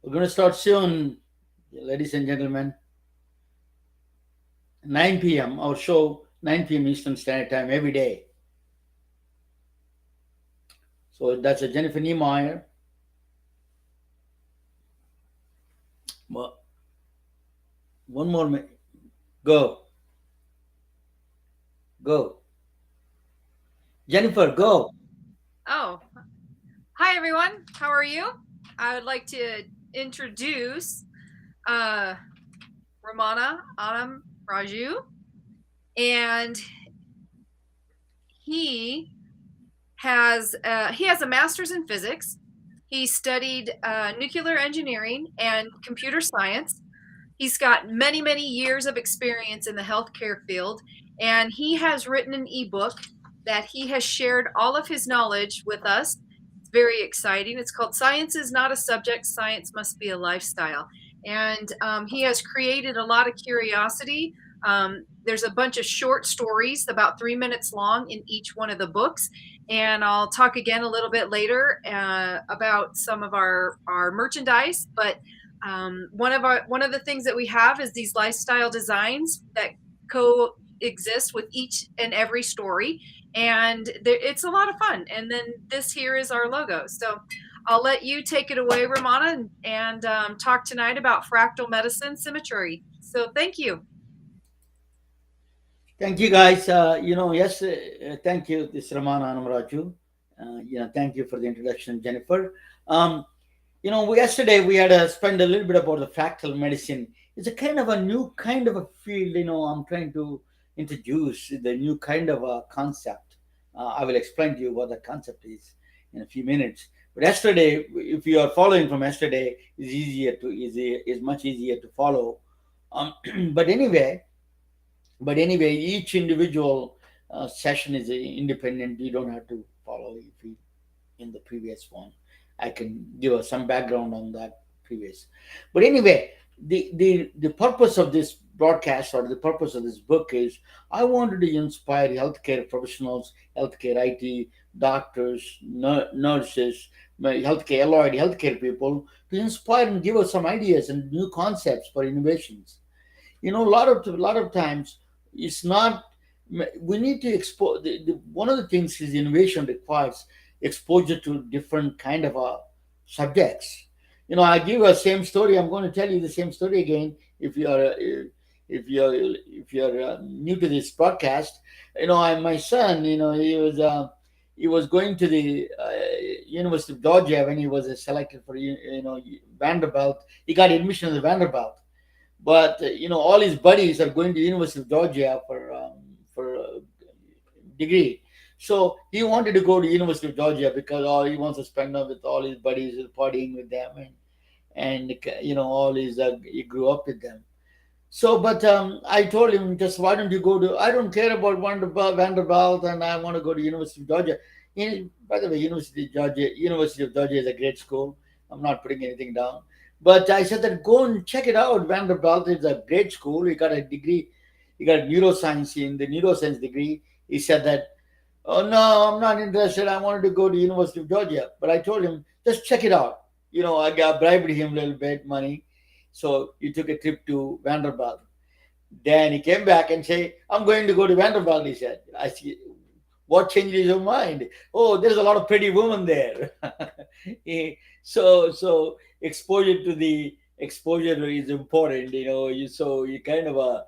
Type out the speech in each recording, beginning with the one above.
We're going to start soon, ladies and gentlemen. 9 p.m. Our show, 9 p.m. Eastern Standard Time every day. So that's a Jennifer Niemeyer. Well, one more minute. Go, go. Jennifer, go. Oh, hi everyone. How are you? I would like to introduce uh, Ramana Anam Raju, and he he has a master's in physics. He studied nuclear engineering and computer science. He's got many years of experience in the healthcare field, and he has written an ebook that he has shared all of his knowledge with us. It's very exciting. It's called Science is Not a Subject, Science Must Be a Lifestyle. And he has created a lot of curiosity. There's a bunch of short stories, about 3 minutes long in each one of the books. And I'll talk again a little bit later about some of our merchandise. But one of the things that we have is these lifestyle designs that coexist with each and every story, and it's a lot of fun. And then this here is our logo. So I'll let you take it away, Ramana, and talk tonight about fractal medicine symmetry. So thank you. Thank you, guys. Yes, thank you, this Ramana Anamraju. Thank you for the introduction, Jennifer. Um, Yesterday we had spent a little bit about the fractal medicine. It's a kind of a new kind of a field. I'm trying to introduce the new kind of a concept. I will explain to you what the concept is in a few minutes. But yesterday, if you are following from yesterday, is much easier to follow. Um, but anyway, each individual session is independent. You don't have to follow if you in the previous one. I can give us some background on that previous. But anyway, the purpose of this broadcast or the purpose of this book is I wanted to inspire healthcare professionals, healthcare IT, doctors, nurses, healthcare allied healthcare people to inspire and give us some ideas and new concepts for innovations. A lot of times it's not. We need to expose. One of the things is innovation requires exposure to different kind of subjects. I give a same story. I'm going to tell you the same story again. If you're new to this broadcast, my son, he was going to the University of Georgia when he was selected for Vanderbilt. He got admission to the Vanderbilt, but all his buddies are going to University of Georgia for degree. So he wanted to go to University of Georgia because all he wants to spend time with all his buddies, partying with them, and all his he grew up with them. So, but I told him, just why don't you go to? I don't care about Vanderbilt, and I want to go to University of Georgia. By the way, University of Georgia is a great school. I'm not putting anything down, but I said that go and check it out. Vanderbilt is a great school. He got a degree. He got neuroscience in the neuroscience degree. He said that, oh no, I'm not interested. I wanted to go to University of Georgia, but I told him just check it out. I got bribed him a little bit money, so he took a trip to Vanderbilt. Then he came back and say, I'm going to go to Vanderbilt, he said. I see, what changes your mind? Oh, there's a lot of pretty women there. So exposure is important, you kind of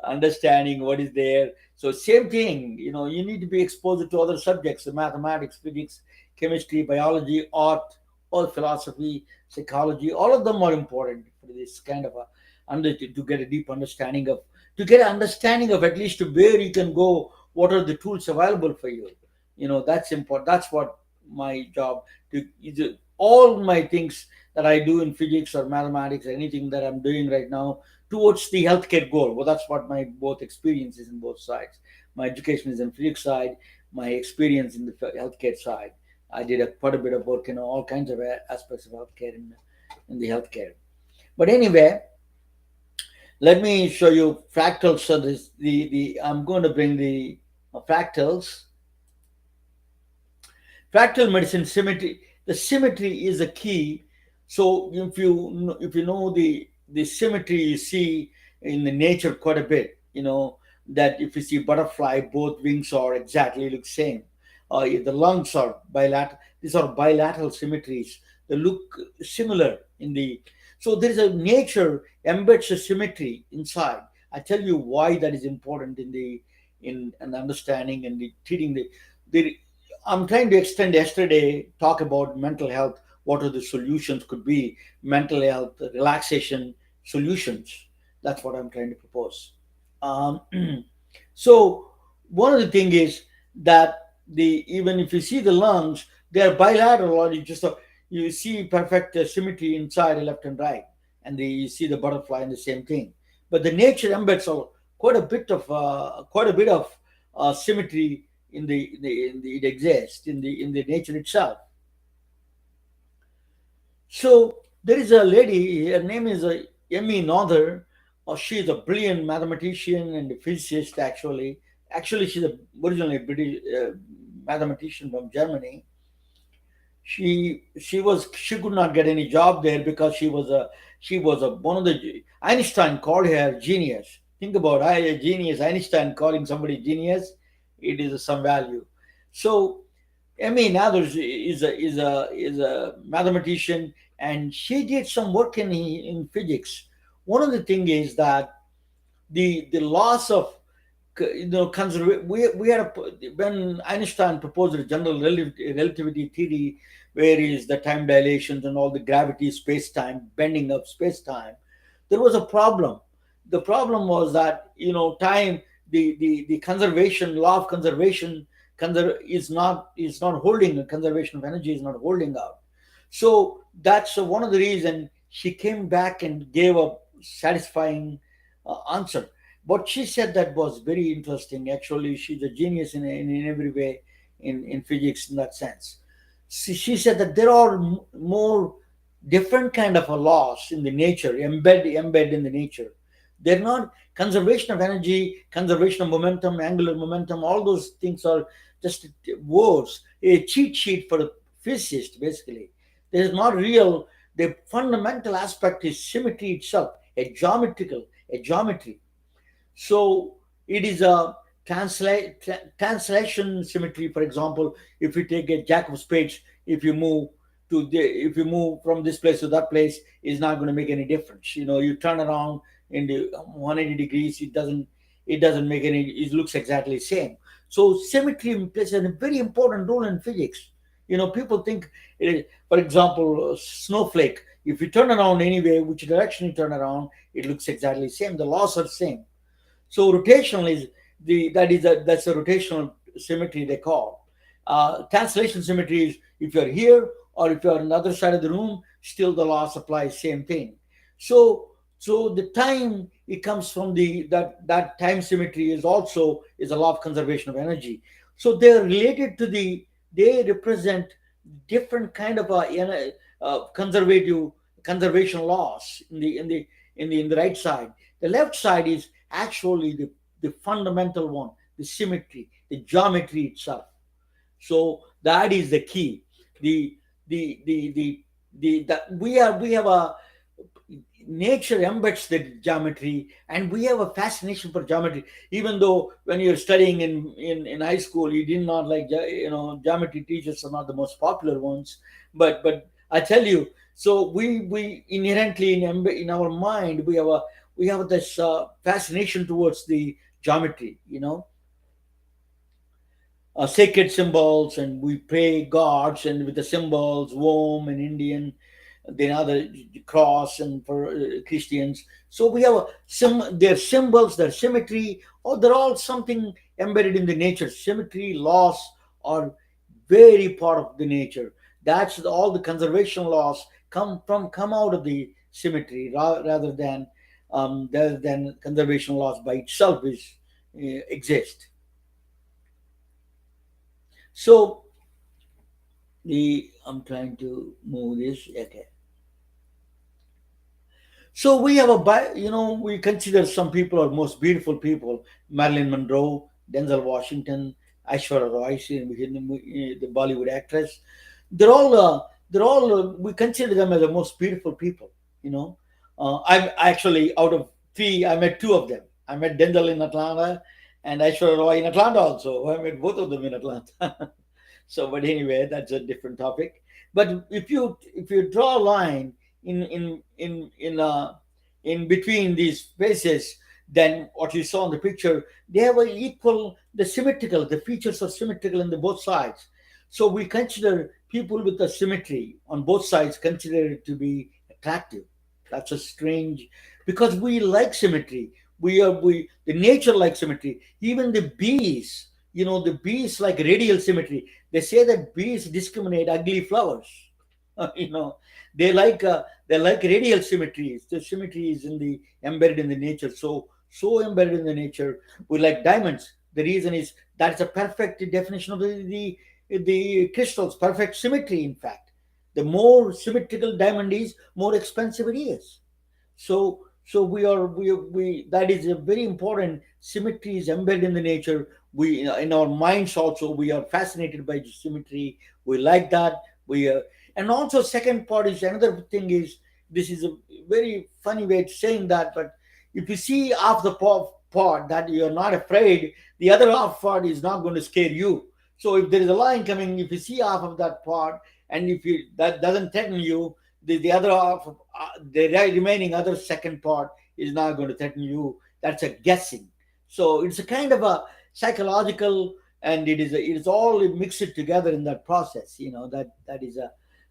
understanding what is there. So same thing, you need to be exposed to other subjects, the mathematics, physics, chemistry, biology, art, or philosophy, psychology. All of them are important for this kind of a to get a deep understanding of at least to where you can go, what are the tools available for you. That's important. That's what my job to either all my things that I do in physics or mathematics or anything that I'm doing right now towards the healthcare goal. Well, that's what my both experience is in both sides. My education is in physics side, my experience in the healthcare side. I did quite a bit of work in all kinds of aspects of healthcare in the healthcare. But anyway, let me show you fractals. So this the I'm going to bring the fractals. Fractal medicine symmetry. The symmetry is a key So if you know the symmetry you see in the nature quite a bit, that if you see butterfly, both wings are exactly look same. If the lungs are bilateral. These are bilateral symmetries. They look similar in the. So there is a nature embeds a symmetry inside. I tell you why that is important in the in an understanding and the treating the. I'm trying to extend yesterday talk about mental health. What are the solutions could be? Mental health, relaxation solutions. That's what I'm trying to propose. Um, so one of the thing is that the even if you see the lungs, they are bilateral, or you see perfect symmetry inside left and right, and you see the butterfly and the same thing. But the nature embeds quite a bit of symmetry it exists in the nature itself. So there is a lady, her name is Emmy Noether. She is a brilliant mathematician and physicist. Actually, she's originally a British mathematician from Germany. She could not get any job there because she was a one of the Einstein called her genius. Think about a genius. Einstein calling somebody genius, it is some value. So Emmy Nathers is a mathematician, and she did some work in physics. One of the thing is that the loss of we had when Einstein proposed the general relativity theory, where is the time dilations and all the gravity, space time, bending of space time, there was a problem. The problem was that time, the conservation law of conservation is not holding. Conservation of energy is not holding out. So that's one of the reason she came back and gave a satisfying answer. What she said that was very interesting. Actually, she's a genius in every way in physics in that sense. She said that there are more different kind of a laws in the nature, embed in the nature. They're not conservation of energy, conservation of momentum, angular momentum. All those things are just words, a cheat sheet for a physicist. Basically, there is not real. The fundamental aspect is symmetry itself, a geometry. So it is a translation symmetry. For example, if you take a jack of spades, if you move from this place to that place, is not going to make any difference. You turn around in the 180 degrees, it doesn't make any. It looks exactly the same. So symmetry plays a very important role in physics. People think, for example, snowflake. If you turn around anyway, which direction you turn around, it looks exactly the same. The laws are the same. So rotational is that's a rotational symmetry they call. Cancellation symmetry is if you're here or if you're on the other side of the room, still the law applies, same thing. So the time it comes from that time symmetry is a law of conservation of energy. So they're related to they represent different kind of conservative conservation laws in the right side. The left side is actually the fundamental one, the symmetry, the geometry itself. So that is the key. The the the the, the that we have a nature embeds the geometry, and we have a fascination for geometry. Even though when you're studying in high school, you did not like geometry teachers are not the most popular ones. But I tell you, so we inherently in our mind we have this fascination towards the geometry. Sacred symbols, and we pray gods, and with the symbols, Om in Indian, then other cross, and for Christians. So we have their symbols, their symmetry, or they're all something embedded in the nature. Symmetry, laws are very part of the nature. That's all the conservation laws come out of the symmetry rather than conservation laws by itself is exist. So I'm trying to move this. Okay. So we have we consider some people are most beautiful people: Marilyn Monroe, Denzel Washington, Aishwarya Roy, the Bollywood actress. They're all they're all we consider them as the most beautiful people. You know, I'm actually out of three. I met two of them. I met Denzel in Atlanta, and Aishwarya Roy in Atlanta also. I met both of them in Atlanta. So, but anyway, that's a different topic. But if you draw a line in in between these spaces, then what you saw in the picture, they have a equal, the symmetrical, the features are symmetrical in the both sides. So we consider people with the symmetry on both sides consider it to be attractive. That's a strange, because we like symmetry. We the nature likes symmetry. Even the bees, the bees like radial symmetry. They say that bees discriminate ugly flowers. you know, they like radial symmetries. The symmetry is in the embedded in the nature. So embedded in the nature. We like diamonds. The reason is that's a perfect definition of the crystals. Perfect symmetry. In fact, the more symmetrical diamond is, more expensive it is. So we that is a very important. Symmetry is embedded in the nature. We in our minds also we are fascinated by the symmetry. We like that. We And also second part is another thing is, this is a very funny way of saying that, but if you see half the part that you're not afraid, the other half part is not going to scare you. So if there is a lion coming, if you see half of that part, and if you that doesn't threaten you, the other half, the remaining other second part is not going to threaten you. That's a guessing. So it's a kind of a psychological, and it is all mixed together in that process.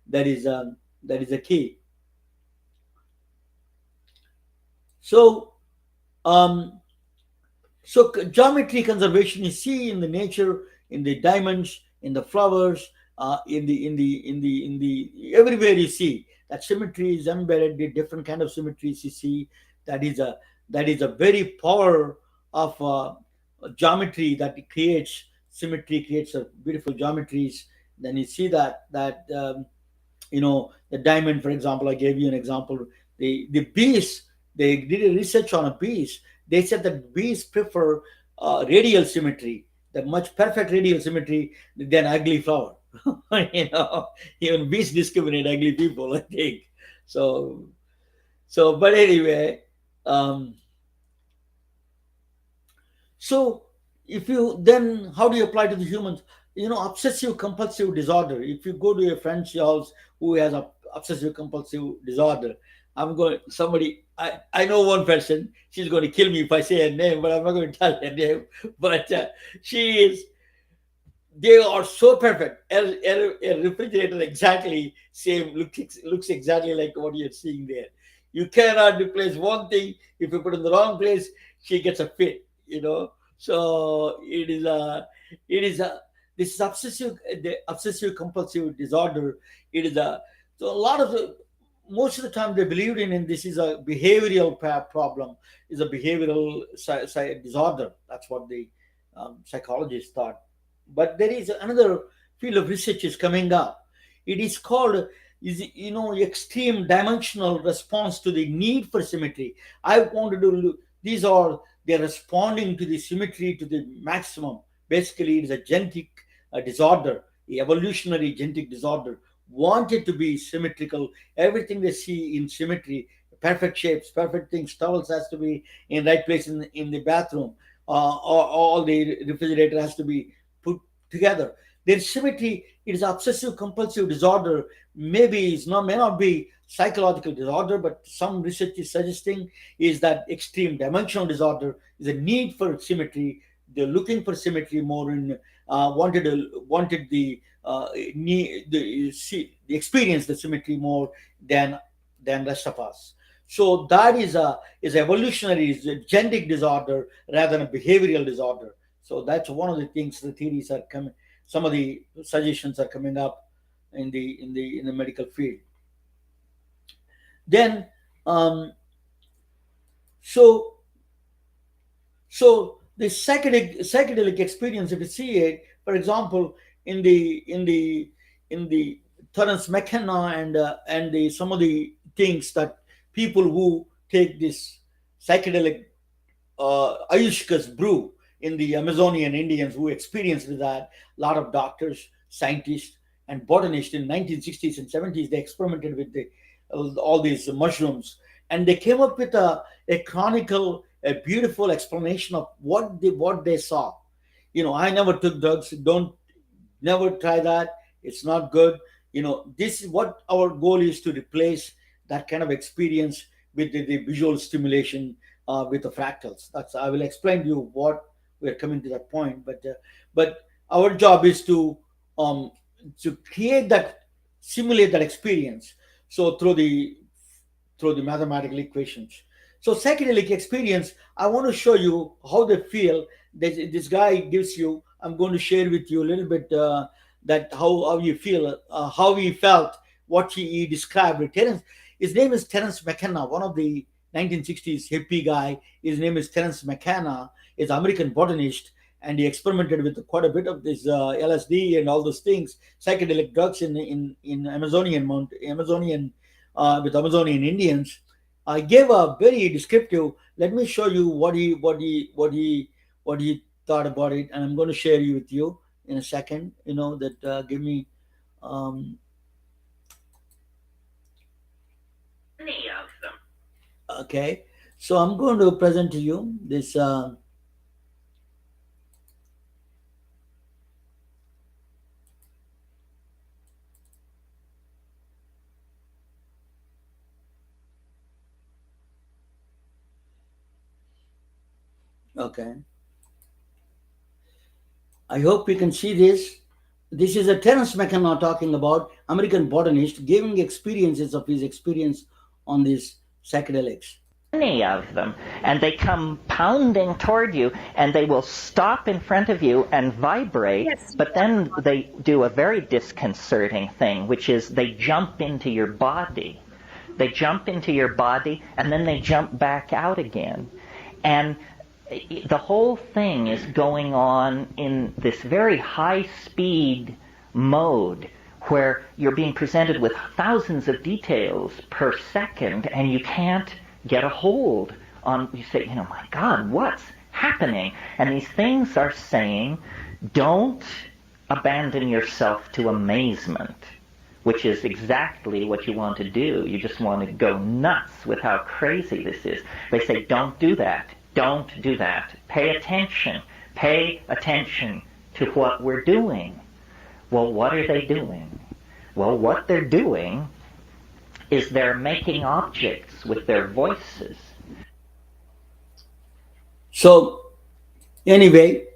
That is that is a key. So um, geometry conservation you see in the nature, in the diamonds, in the flowers, everywhere you see that symmetry is embedded. The different kind of symmetries you see, that is a that is a very power of geometry that it creates. Symmetry creates a beautiful geometries. Then you see that the diamond, for example. I gave you an example. The bees, they did a research on a bees. They said that bees prefer radial symmetry, the much perfect radial symmetry, than ugly flower. you know Even bees discriminate ugly people, I think. So so but anyway, um so, if you then, how do you apply to the humans? Obsessive compulsive disorder. If you go to a friend's house who has a obsessive compulsive disorder, I know one person. She's going to kill me if I say her name, but I'm not going to tell her name. But she is they are so perfect. A refrigerator exactly same looks exactly like what you're seeing there. You cannot replace one thing. If you put it in the wrong place, she gets a fit. So it is a this is obsessive the obsessive compulsive disorder. It is a so a lot of the most of the time they believed in this is a behavioral problem, is a behavioral disorder. That's what the psychologists thought. But there is another field of research is coming up. It is called extreme dimensional response to the need for symmetry. I wanted to look, they're responding to the symmetry to the maximum. Basically, it is a genetic disorder, a evolutionary genetic disorder. Want it to be symmetrical. Everything they see in symmetry, perfect shapes, perfect things. Towels has to be in right place in the bathroom. Or all the refrigerator has to be put together. Their symmetry, it is obsessive compulsive disorder. Maybe may not be psychological disorder, but some research is suggesting is that extreme dimensional disorder is a need for symmetry. They're looking for symmetry more in wanted the experience the symmetry more than rest of us. So that is evolutionary, is a genetic disorder rather than a behavioral disorder. So that's one of the things the theories are coming. Some of the suggestions are coming up in the medical field. Then, so the psychedelic experience, if you see it, for example, in the Terence McKenna and the some of the things that people who take this psychedelic Ayushka's brew in the Amazonian Indians who experienced that. A lot of doctors, scientists, and botanist in 1960s and 70s. They experimented with all these mushrooms, and they came up with a chronicle, a beautiful explanation of what they saw. I never took drugs. Don't Never try that. It's not good. This is what our goal is, to replace that kind of experience with the visual stimulation, with the fractals. That's I will explain to you what we're coming to that point. But our job is um to create that, simulate that experience. So through the mathematical equations. So psychedelic experience, I want to show you how they feel. This guy gives you. I'm going to share with you a little bit, that how you feel, how he felt, what he described. His name is Terence McKenna, one of the 1960s hippie guy. His name is Terence McKenna. He's an American botanist, and he experimented with quite a bit of this LSD and all those things, psychedelic drugs in Amazonian, with Amazonian Indians. I gave a very descriptive. Let me show you what he thought about it, and I'm going to share you with you in a second. That give me. Um, okay, so I'm going to present to you this. Okay, I hope you can see this. This is a Terence McKenna talking about, American botanist, giving experiences of his experience on these psychedelics. Many of them, and they come pounding toward you, and they will stop in front of you and vibrate, Yes. but then they do a very disconcerting thing, which is they jump into your body. They jump into your body, and then they jump back out again. And the whole thing is going on in this very high-speed mode where you're being presented with thousands of details per second, and you can't get a hold on. You say, my God, what's happening? And these things are saying, don't abandon yourself to amazement, which is exactly what you want to do. You just want to go nuts with how crazy this is. They say, don't do that. Don't do that. Pay attention. Pay attention to what we're doing. Well, what are they doing? Well, what they're doing is they're making objects with their voices. So anyway,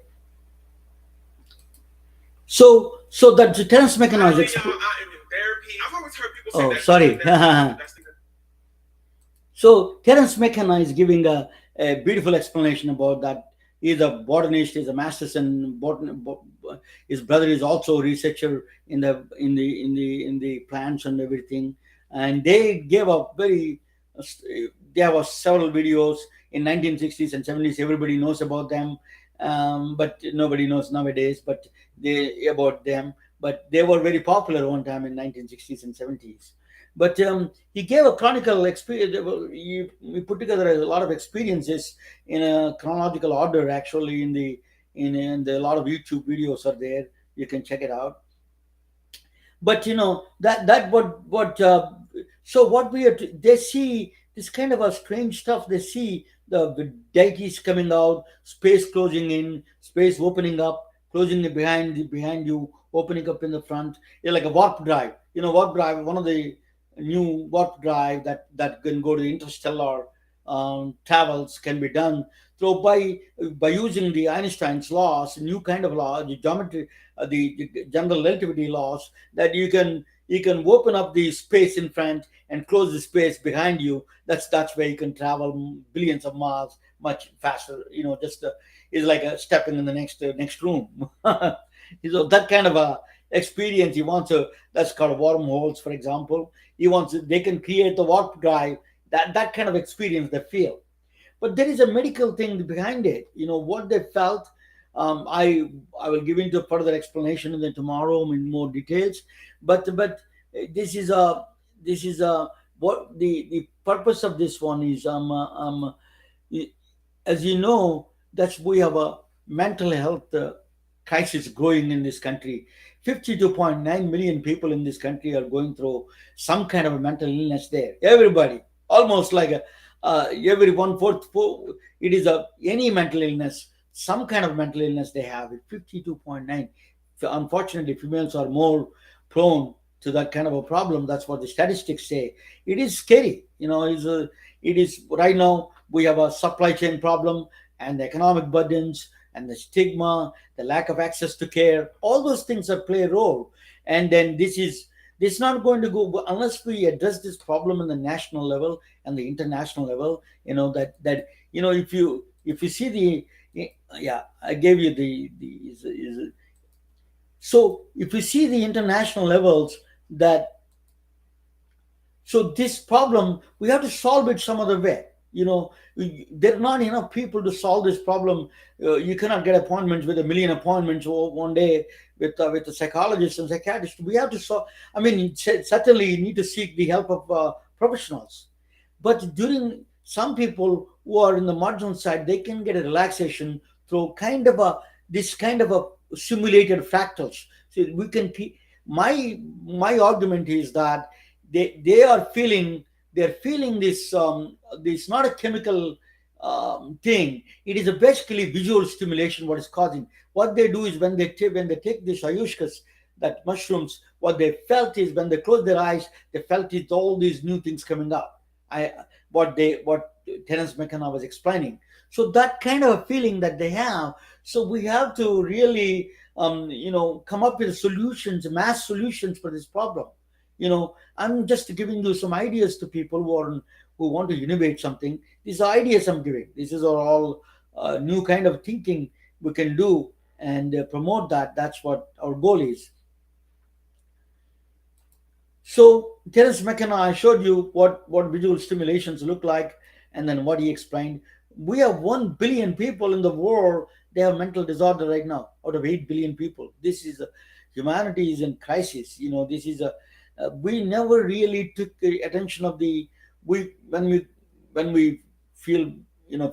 so that the Terence McKenna is Oh, sorry. So Terence McKenna is giving a beautiful explanation about that. He's a botanist. He's a master's in his brother is also a researcher in the plants and everything. And they gave a very. There were several videos in 1960s and 70s. Everybody knows about them, but nobody knows nowadays. But they about them. But they were very popular one time in 1960s and 70s. But he gave a chronicle experience. He put together a lot of experiences in a chronological order. Actually, in a lot of YouTube videos are there. You can check it out. But that what so what we are they see this kind of a strange stuff. They see the deities coming out, space closing in, space opening up, closing it behind you, opening up in the front. Yeah, like a warp drive. Warp drive, one of the new warp drive that can go to interstellar travels, can be done through by using the Einstein's laws, new kind of law, the geometry, the general relativity laws, that you can open up the space in front and close the space behind you. That's where you can travel billions of miles much faster. Just is like a stepping in the next room. So that kind of a experience he wants to. That's called wormholes, for example. They can create the warp drive. That kind of experience they feel. But there is a medical thing behind it. What they felt. I will give into further explanation in the tomorrow in more details. But this is what the purpose of this one is. As you know, that's we have a mental health. crisis growing in this country. 52.9 million people in this country are going through some kind of a mental illness there. Everybody, almost like a, every one fourth, it is a any mental illness, some kind of mental illness they have. 52.9. Unfortunately, females are more prone to that kind of a problem. That's what the statistics say. It is scary. It is right now we have a supply chain problem and the economic burdens and the stigma, the lack of access to care, all those things that play a role. And then this is not going to go unless we address this problem in the national level and the international level. If you see yeah, I gave you so if you see the international levels, that so this problem we have to solve it some other way. There are not enough people to solve this problem. You cannot get appointments with a million appointments one day with a psychologist and psychiatrist. We have to solve. I mean, certainly you need to seek the help of professionals. But during some people who are in the marginal side, they can get a relaxation through kind of a simulated fractals. So we can my argument is that they are feeling they're feeling this not a chemical thing. It is a basically visual stimulation what is causing. What they do is when they take this ayushkas, that mushrooms, what they felt is when they close their eyes, they felt it all these new things coming up. I what Terence McKenna was explaining. So that kind of a feeling that they have. So we have to really come up with solutions, mass solutions for this problem. I'm just giving you some ideas to people who want to innovate something. These are ideas I'm giving. This is all new kind of thinking we can do and promote that. That's what our goal is. So Terence McKenna, I showed you what visual stimulations look like, and then what he explained. We have 1 billion people in the world. They have mental disorder right now. Out of 8 billion people, this is humanity is in crisis. This is a we never really took the attention of the we when we feel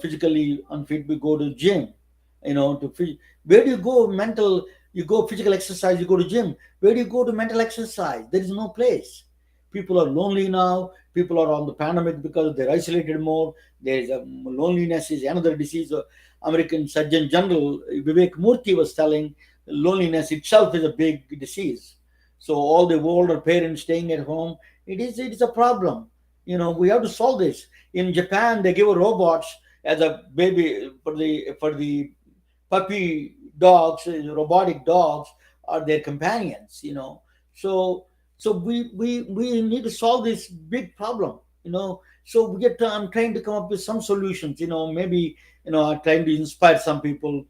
physically unfit, we go to gym. Where do you go mental? You go physical exercise, you go to gym. Where do you go to mental exercise? There is no place. People are lonely now. People are on the pandemic because they're isolated more. There's loneliness is another disease. American Surgeon General Vivek Murthy was telling loneliness itself is a big disease. So all the older parents staying at home, it is a problem. We have to solve this. In Japan, they give robots as a baby for the puppy dogs, robotic dogs are their companions. So we need to solve this big problem. So I'm trying to come up with some solutions. Maybe I'm trying to inspire some people.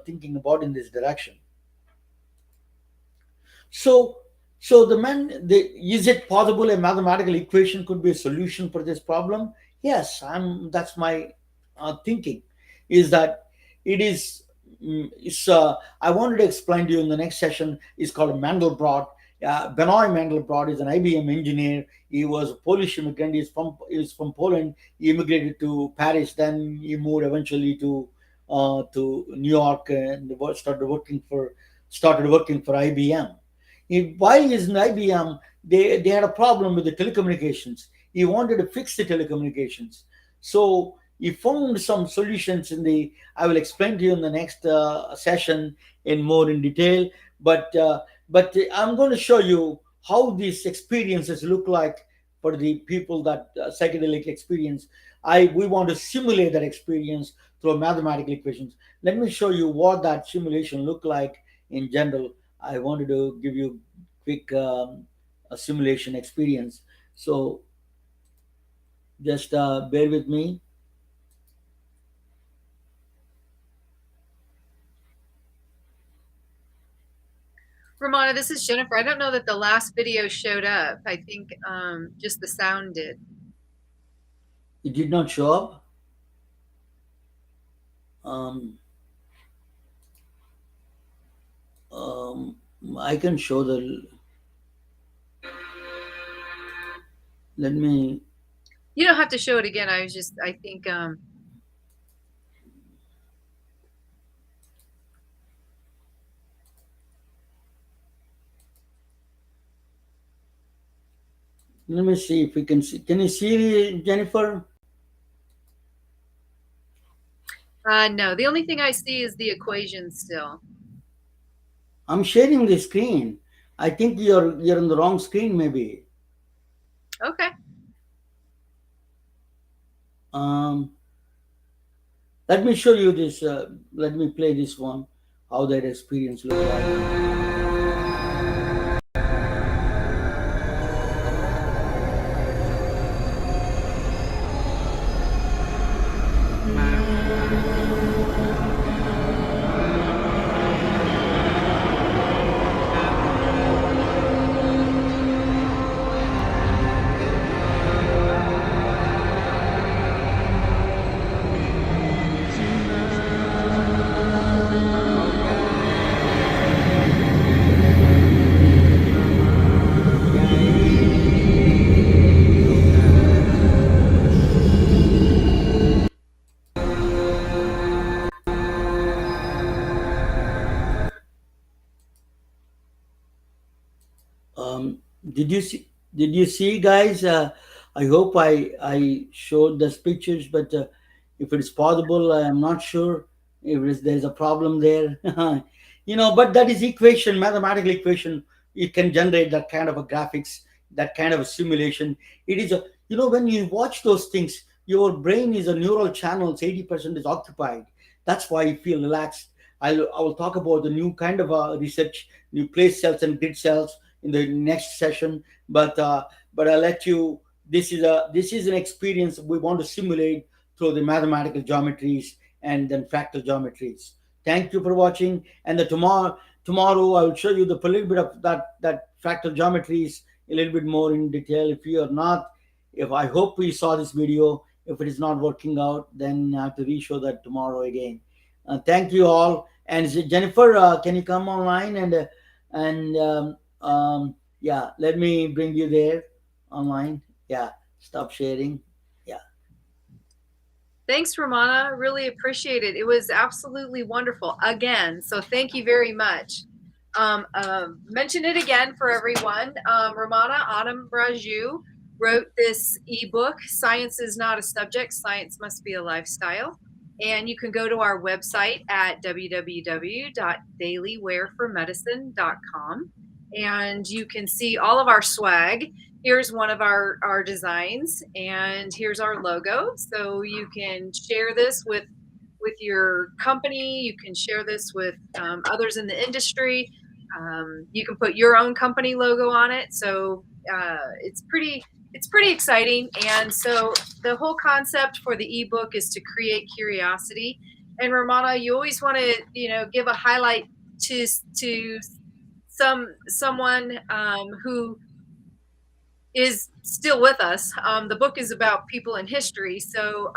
Thinking about in this direction. So, so is it possible a mathematical equation could be a solution for this problem? Yes, that's my thinking. Is that it is? It's. I wanted to explain to you in the next session. Is called Mandelbrot. Benoit Mandelbrot is an IBM engineer. He was a Polish immigrant. He's from Poland. He immigrated to Paris. Then he moved eventually to New York and started working for IBM. While he's in IBM, they had a problem with the telecommunications. He wanted to fix the telecommunications. So he found some solutions I will explain to you in the next session in more in detail. But I'm going to show you how these experiences look like for the people that psychedelic experience. We want to simulate that experience through mathematical equations. Let me show you what that simulation look like in general. I wanted to give you quick a simulation experience. So just bear with me. Ramona, this is Jennifer. I don't know that the last video showed up. I think just the sound did. It did not show up. Um, um, I can show the. Let me. You don't have to show it again. I think Let me see if we can see. Can you see, Jennifer? No, the only thing I see is the equation still. I'm sharing the screen. I think you're on the wrong screen, maybe. Okay. Um, Let me show you this. Let me play this one. How that experience look like. Did you see? Did you see, guys? I hope I showed the pictures, but if it's possible, I am not sure if there's a problem there. But that is equation, mathematical equation. It can generate that kind of a graphics, that kind of a simulation. It is a when you watch those things, your brain is a neural channels. 80% is occupied. That's why you feel relaxed. I will talk about the new kind of research, nucleus cells and grid cells in the next session. But I'll let you. This is an experience we want to simulate through the mathematical geometries and then fractal geometries. Thank you for watching. And the tomorrow I will show you the a little bit of that fractal geometries a little bit more in detail. If you are not, if I hope we saw this video. If it is not working out, then I have to re-show that tomorrow again. Thank you all. And Jennifer, can you come online and yeah, let me bring you there online. Yeah, stop sharing. Yeah. Thanks, Romana. Really appreciate it. It was absolutely wonderful again. So thank you very much. Mention it again for everyone. Romana Autumn Braju wrote this ebook, Science is Not a Subject, Science Must Be a Lifestyle. And you can go to our website at www.dailywearformedicine.com and you can see all of our swag. Here's one of our designs, and here's our logo. So you can share this with your company. You can share this with others in the industry. You can put your own company logo on it. So it's pretty exciting. And so the whole concept for the ebook is to create curiosity. And Romana, you always want to give a highlight to someone who is still with us. The book is about people in history, so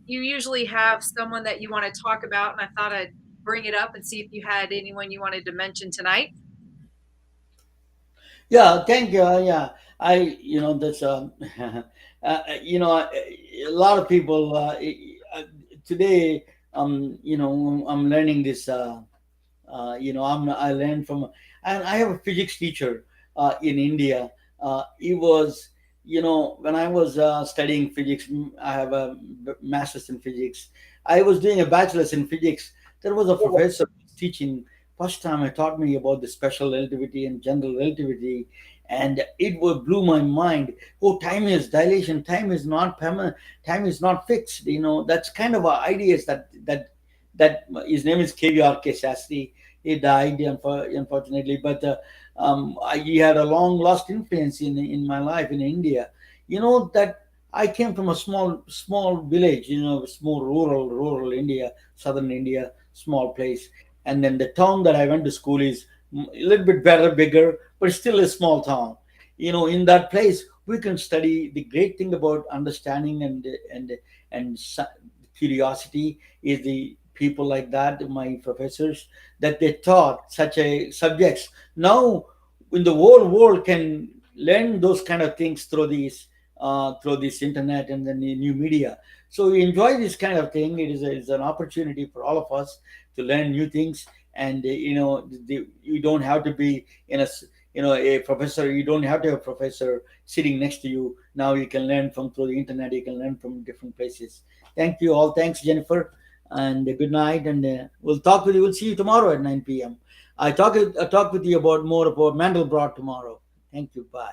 you usually have someone that you want to talk about, and I thought I'd bring it up and see if you had anyone you wanted to mention tonight. Yeah, thank you. Yeah, that's a lot of people uh, today. I'm learning this. I learned from, and I have a physics teacher in India. He was, when I was studying physics, I have a master's in physics. I was doing a bachelor's in physics. There was a professor teaching. First time I taught me about the special relativity and general relativity, and it would blew my mind. Oh, time is dilation. Time is not permanent. Time is not fixed. That's kind of ideas that his name is KVRK Shastri. He died unfortunately, but he had a long lost influence in my life in India. That I came from a small village, small rural India, southern India, small place, and then the town that I went to school is a little bit better, bigger, but still a small town. In that place we can study. The great thing about understanding and curiosity is the people like that, my professors, that they taught such a subjects. Now, in the whole world can learn those kind of things through this internet and then the new media. So we enjoy this kind of thing. It's an opportunity for all of us to learn new things, and you don't have to be a professor. You don't have to have a professor sitting next to you. Now you can learn from through the internet. You can learn from different places. Thank you all. Thanks, Jennifer, and good night. And we'll talk with you. We'll see you tomorrow at 9 p.m. I talk with you about more about Mandelbrot tomorrow. Thank you. Bye.